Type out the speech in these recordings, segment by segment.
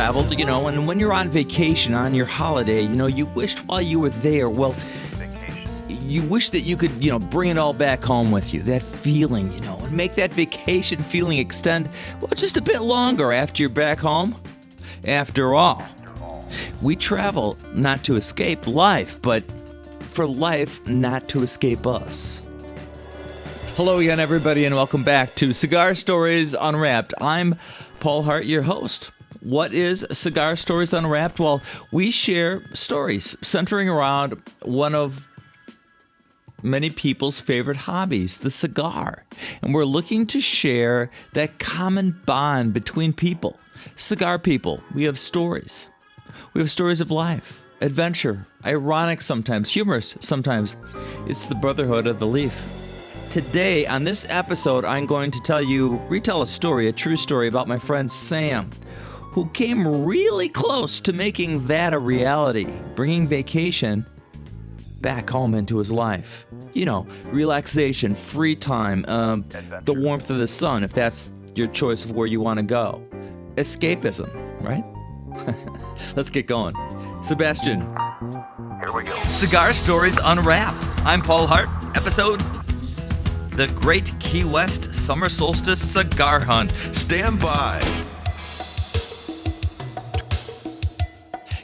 traveled, and when you're on vacation, on your holiday, you wished while you were there, you wish that you could, bring it all back home with you, that feeling, and make that vacation feeling extend, just a bit longer after you're back home. After all, we travel not to escape life, but for life not to escape us. Hello again, everybody, and welcome back to Cigar Stories Unwrapped. I'm Paul Hart, your host. What is Cigar Stories Unwrapped? Well, we share stories centering around one of many people's favorite hobbies, the cigar. And we're looking to share that common bond between people. Cigar people, we have stories. We have stories of life, adventure, ironic sometimes, humorous sometimes. It's the brotherhood of the leaf. Today, on this episode, I'm going to retell a story, a true story about my friend Sam, who came really close to making that a reality, bringing vacation back home into his life. Relaxation, free time, the warmth of the sun, if that's your choice of where you want to go. Escapism, right? Let's get going. Sebastian. Here we go. Cigar Stories Unwrapped. I'm Paul Hart, episode The Great Key West Summer Solstice Cigar Hunt. Stand by.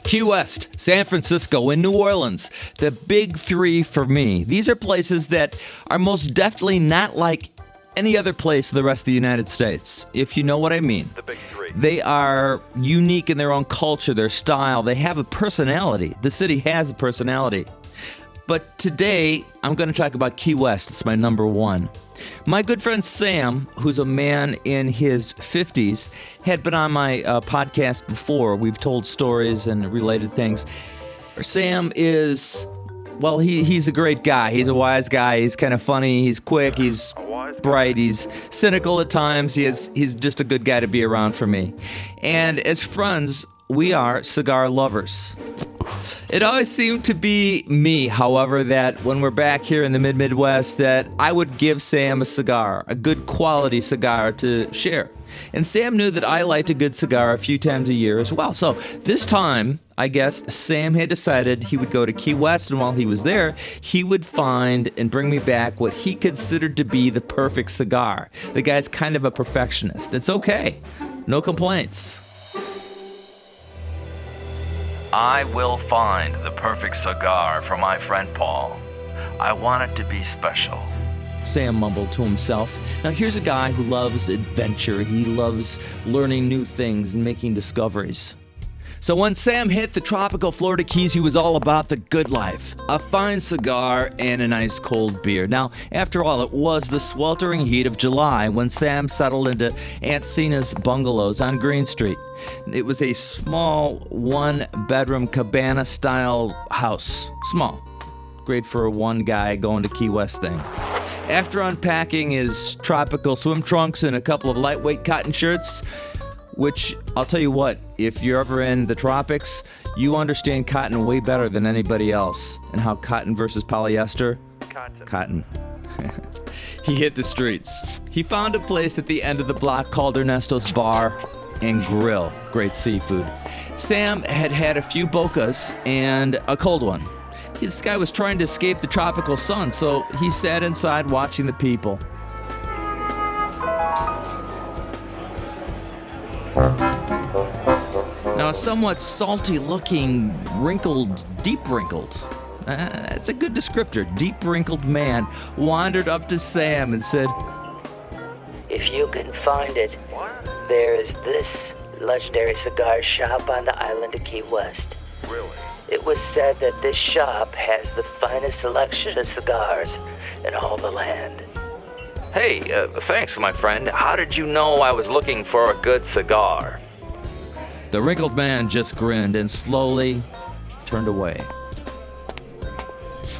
Key West, San Francisco, and New Orleans, the big three for me. These are places that are most definitely not like any other place in the rest of the United States, if you know what I mean. The big three. They are unique in their own culture, their style. They have a personality. The city has a personality. But today, I'm going to talk about Key West. It's my number one. My good friend Sam, who's a man in his 50s, had been on my podcast before. We've told stories and related things. Sam is, he's a great guy. He's a wise guy. He's kind of funny. He's quick. He's bright. He's cynical at times. He's just a good guy to be around for me. And as friends, we are cigar lovers. It always seemed to be me, however, that when we're back here in the Midwest, that I would give Sam a cigar, a good quality cigar to share. And Sam knew that I liked a good cigar a few times a year as well. So this time, I guess, Sam had decided he would go to Key West, and while he was there, he would find and bring me back what he considered to be the perfect cigar. The guy's kind of a perfectionist. It's okay. No complaints. I will find the perfect cigar for my friend Paul. I want it to be special, Sam mumbled to himself. Now here's a guy who loves adventure. He loves learning new things and making discoveries. So when Sam hit the tropical Florida Keys, he was all about the good life. A fine cigar and an ice cold beer. Now, after all, it was the sweltering heat of July when Sam settled into Aunt Cena's bungalows on Green Street. It was a small one-bedroom cabana-style house. Small. Great for a one guy going to Key West thing. After unpacking his tropical swim trunks and a couple of lightweight cotton shirts, which, I'll tell you what, if you're ever in the tropics, you understand cotton way better than anybody else. And how cotton versus polyester? Cotton. He hit the streets. He found a place at the end of the block called Ernesto's Bar and Grill. Great seafood. Sam had had a few bocas and a cold one. This guy was trying to escape the tropical sun, so he sat inside watching the people. Now, a somewhat salty-looking, deep wrinkled, that's a good descriptor, deep wrinkled man wandered up to Sam and said, "If you can find it, there's this legendary cigar shop on the island of Key West." Really? It was said that this shop has the finest selection of cigars in all the land. "Hey, thanks, my friend. How did you know I was looking for a good cigar?" The wrinkled man just grinned and slowly turned away.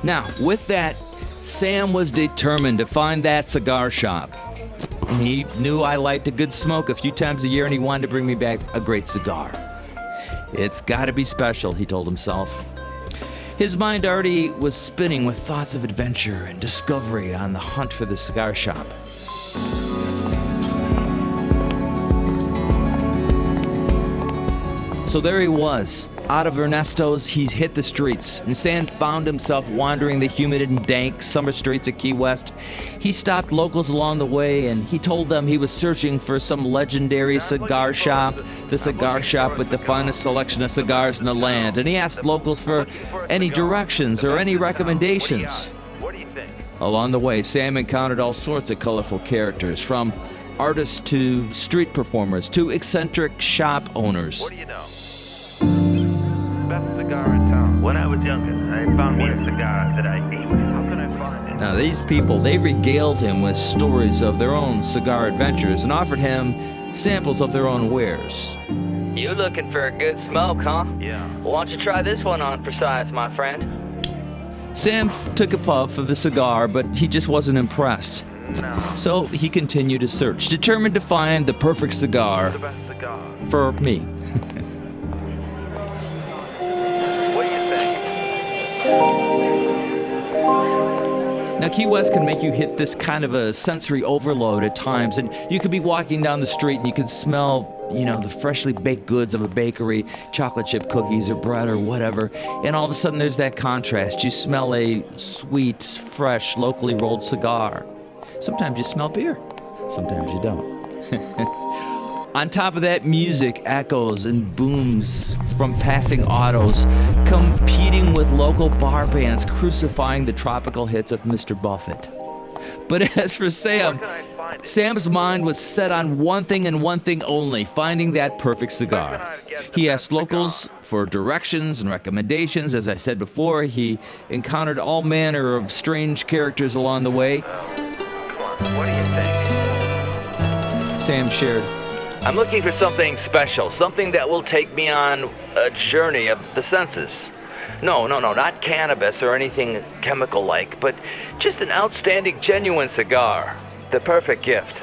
Now, with that, Sam was determined to find that cigar shop. And he knew I liked a good smoke a few times a year, and he wanted to bring me back a great cigar. It's got to be special, he told himself. His mind already was spinning with thoughts of adventure and discovery on the hunt for the cigar shop. So there he was. Out of Ernesto's, he's hit the streets, and Sam found himself wandering the humid and dank summer streets of Key West. He stopped locals along the way, and he told them he was searching for some legendary cigar shop, the cigar shop with the finest selection of cigars in the land. And he asked locals for any directions or any recommendations. What do you think? Along the way, Sam encountered all sorts of colorful characters, from artists to street performers to eccentric shop owners. What do you know? Best cigar in town. When I was younger, I found me a cigar that I ate. How can I find it? Now, these people, they regaled him with stories of their own cigar adventures and offered him samples of their own wares. You looking for a good smoke, huh? Yeah. Why don't you try this one on for size, my friend? Sam took a puff of the cigar, but he just wasn't impressed. No. So he continued his search, determined to find the perfect cigar The best cigar. for me. What do you think? Now, Key West can make you hit this kind of a sensory overload at times, and you could be walking down the street and you can smell, the freshly baked goods of a bakery, chocolate chip cookies or bread or whatever, and all of a sudden there's that contrast. You smell a sweet, fresh, locally rolled cigar. Sometimes you smell beer, sometimes you don't. On top of that, music echoes and booms from passing autos, competing with local bar bands crucifying the tropical hits of Mr. Buffett. But as for Sam, Sam's mind was set on one thing and one thing only, finding that perfect cigar. He asked locals for directions and recommendations. As I said before, he encountered all manner of strange characters along the way. What do you think? Sam shared, I'm looking for something special, something that will take me on a journey of the senses. No, not cannabis or anything chemical-like, but just an outstanding, genuine cigar. The perfect gift.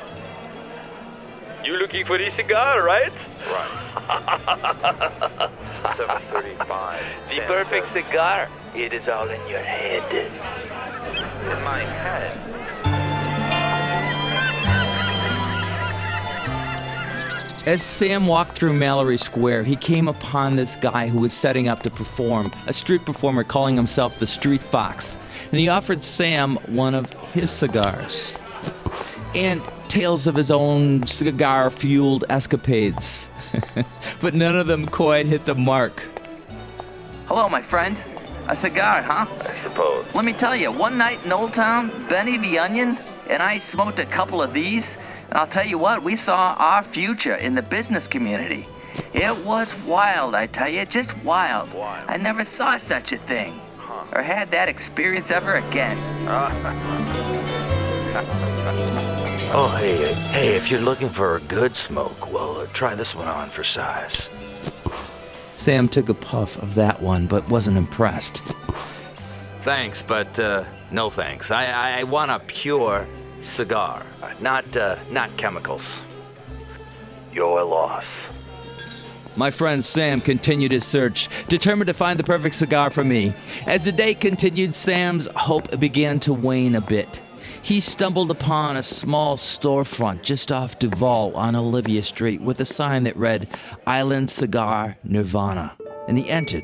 You looking for this cigar, right? Right. 735. The perfect cigar. It is all in your head. In my head. As Sam walked through Mallory Square, he came upon this guy who was setting up to perform, a street performer calling himself the Street Fox, and he offered Sam one of his cigars and tales of his own cigar-fueled escapades. But none of them quite hit the mark. Hello, my friend. A cigar, huh? I suppose. Let me tell you, one night in Old Town, Benny the Onion and I smoked a couple of these, and I'll tell you what, we saw our future in the business community. It was wild, I tell you, just wild. Wild. I never saw such a thing, or had that experience ever again. Oh, hey, if you're looking for a good smoke, well, try this one on for size. Sam took a puff of that one, but wasn't impressed. Thanks, but no thanks. I want a pure cigar, not chemicals. Your loss. My friend Sam continued his search, determined to find the perfect cigar for me. As the day continued, Sam's hope began to wane a bit. He stumbled upon a small storefront just off Duval on Olivia Street with a sign that read, Island Cigar Nirvana, and he entered.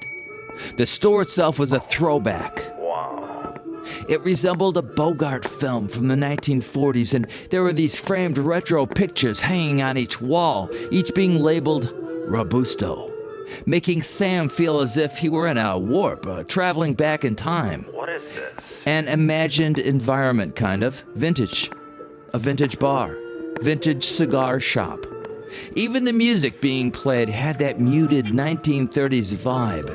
The store itself was a throwback. Wow. It resembled a Bogart film from the 1940s, and there were these framed retro pictures hanging on each wall, each being labeled Robusto, making Sam feel as if he were in a warp, traveling back in time. What is this? An imagined environment, kind of. Vintage. A vintage bar. Vintage cigar shop. Even the music being played had that muted 1930s vibe.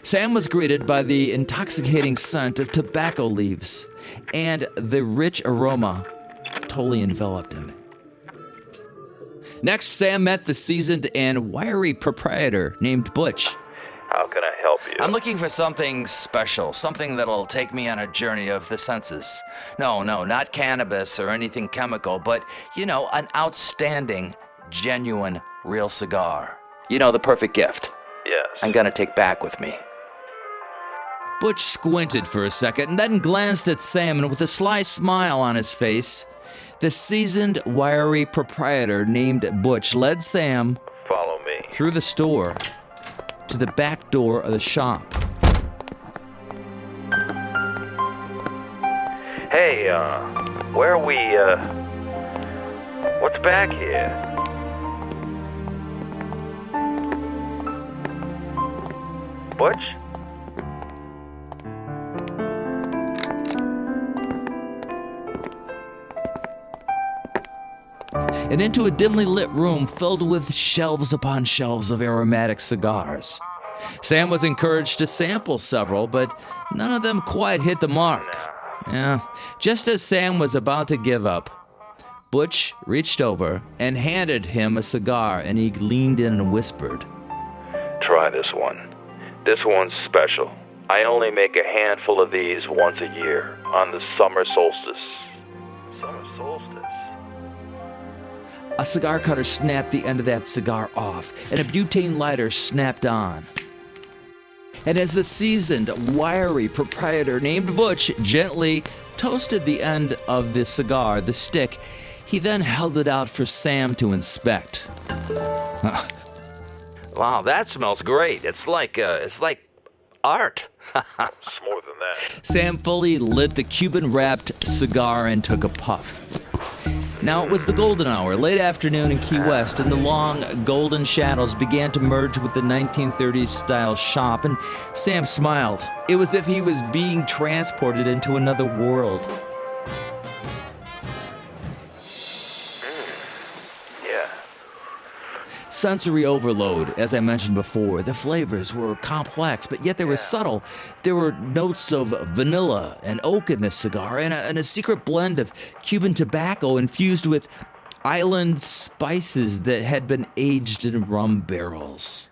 Sam was greeted by the intoxicating scent of tobacco leaves, and the rich aroma totally enveloped him. Next, Sam met the seasoned and wiry proprietor named Butch. How can I help you? I'm looking for something special, something that'll take me on a journey of the senses. No, not cannabis or anything chemical, but, an outstanding, genuine, real cigar. The perfect gift. Yes. I'm gonna take back with me. Butch squinted for a second and then glanced at Sam, and with a sly smile on his face, The seasoned, wiry proprietor named Butch led Sam Follow me. through the store to the back door of the shop. Hey, where are we, what's back here? Butch? And into a dimly lit room filled with shelves upon shelves of aromatic cigars. Sam was encouraged to sample several, but none of them quite hit the mark. Yeah, just as Sam was about to give up, Butch reached over and handed him a cigar, and he leaned in and whispered, Try this one. This one's special. I only make a handful of these once a year, on the summer solstice. Summer solstice? A cigar cutter snapped the end of that cigar off, and a butane lighter snapped on. And as the seasoned, wiry proprietor named Butch gently toasted the end of the cigar, the stick, he then held it out for Sam to inspect. Wow, that smells great. It's like art. It's more than that. Sam fully lit the Cuban-wrapped cigar and took a puff. Now it was the golden hour, late afternoon in Key West, and the long golden shadows began to merge with the 1930s-style shop, and Sam smiled. It was as if he was being transported into another world. Yeah. Sensory overload, as I mentioned before. The flavors were complex, but yet they were subtle. There were notes of vanilla and oak in this cigar, and a secret blend of Cuban tobacco infused with island spices that had been aged in rum barrels.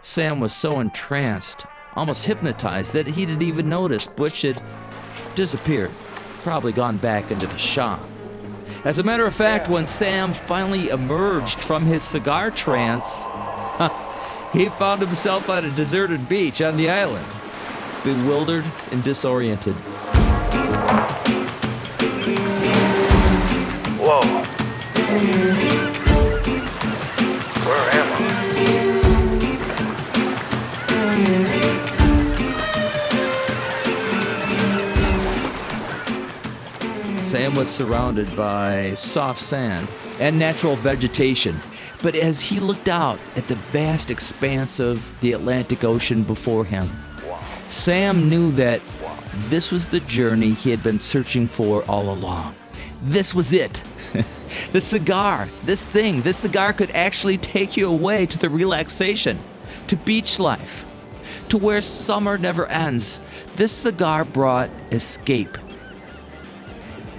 Sam was so entranced, almost hypnotized, that he didn't even notice Butch had disappeared, probably gone back into the shop. As a matter of fact, when Sam finally emerged from his cigar trance, he found himself on a deserted beach on the island, bewildered and disoriented. Whoa. Where am I? Sam was surrounded by soft sand and natural vegetation, but as he looked out at the vast expanse of the Atlantic Ocean before him, Sam knew that this was the journey he had been searching for all along. This was it. The cigar, this cigar could actually take you away to the relaxation, to beach life, to where summer never ends. This cigar brought escape.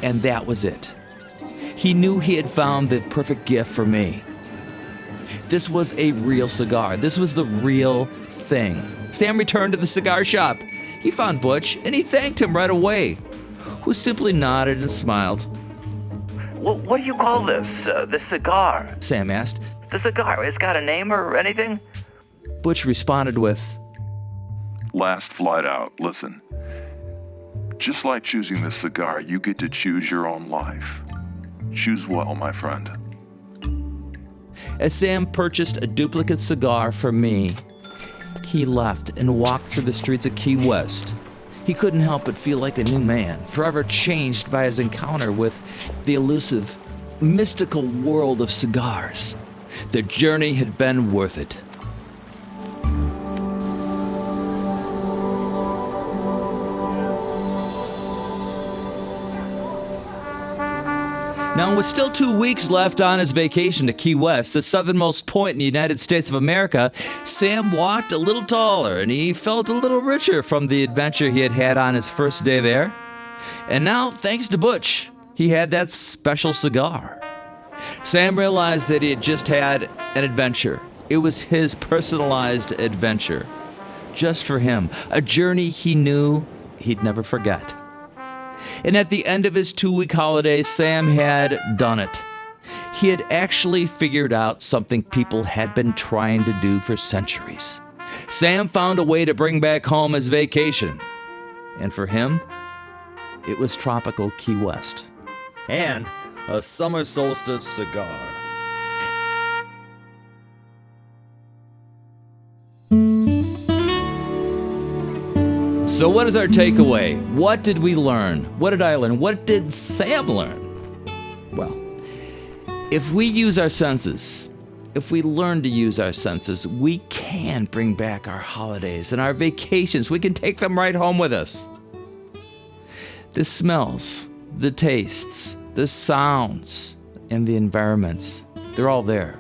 And that was it. He knew he had found the perfect gift for me. This was a real cigar. This was the real thing. Sam returned to the cigar shop. He found Butch, and he thanked him right away, who simply nodded and smiled. What do you call this? This cigar? Sam asked. The cigar, it's got a name or anything? Butch responded with, Last flight out, listen. Just like choosing this cigar, you get to choose your own life. Choose well, my friend. As Sam purchased a duplicate cigar for me, he left and walked through the streets of Key West. He couldn't help but feel like a new man, forever changed by his encounter with the elusive, mystical world of cigars. The journey had been worth it. Now, with still 2 weeks left on his vacation to Key West, the southernmost point in the United States of America, Sam walked a little taller and he felt a little richer from the adventure he had had on his first day there. And now, thanks to Butch, he had that special cigar. Sam realized that he had just had an adventure. It was his personalized adventure. Just for him, a journey he knew he'd never forget. And at the end of his 2-week holiday, Sam had done it. He had actually figured out something people had been trying to do for centuries. Sam found a way to bring back home his vacation. And for him, it was tropical Key West. and a summer solstice cigar. So what is our takeaway? What did we learn? What did I learn? What did Sam learn? Well, if we use our senses, if we learn to use our senses, we can bring back our holidays and our vacations. We can take them right home with us. The smells, the tastes, the sounds, and the environments, they're all there.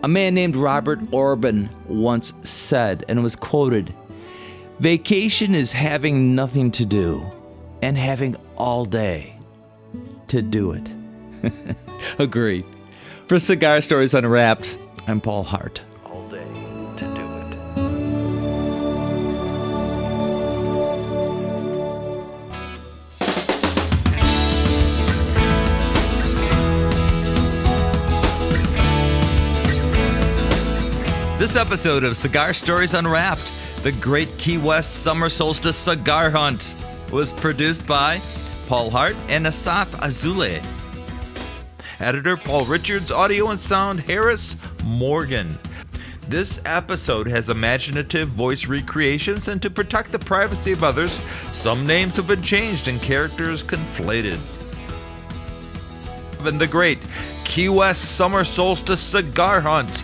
A man named Robert Orban once said, and was quoted, "Vacation is having nothing to do and having all day to do it." Agreed. For Cigar Stories Unwrapped, I'm Paul Hart. All day to do it. This episode of Cigar Stories Unwrapped, the Great Key West Summer Solstice Cigar Hunt, was produced by Paul Hart and Asaf Azule. Editor Paul Richards, audio and sound Harris Morgan. This episode has imaginative voice recreations, and to protect the privacy of others, some names have been changed and characters conflated. And the Great Key West Summer Solstice Cigar Hunt.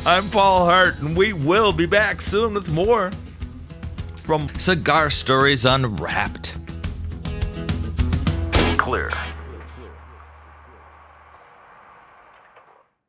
I'm Paul Hart, and we will be back soon with more from Cigar Stories Unwrapped. Clear.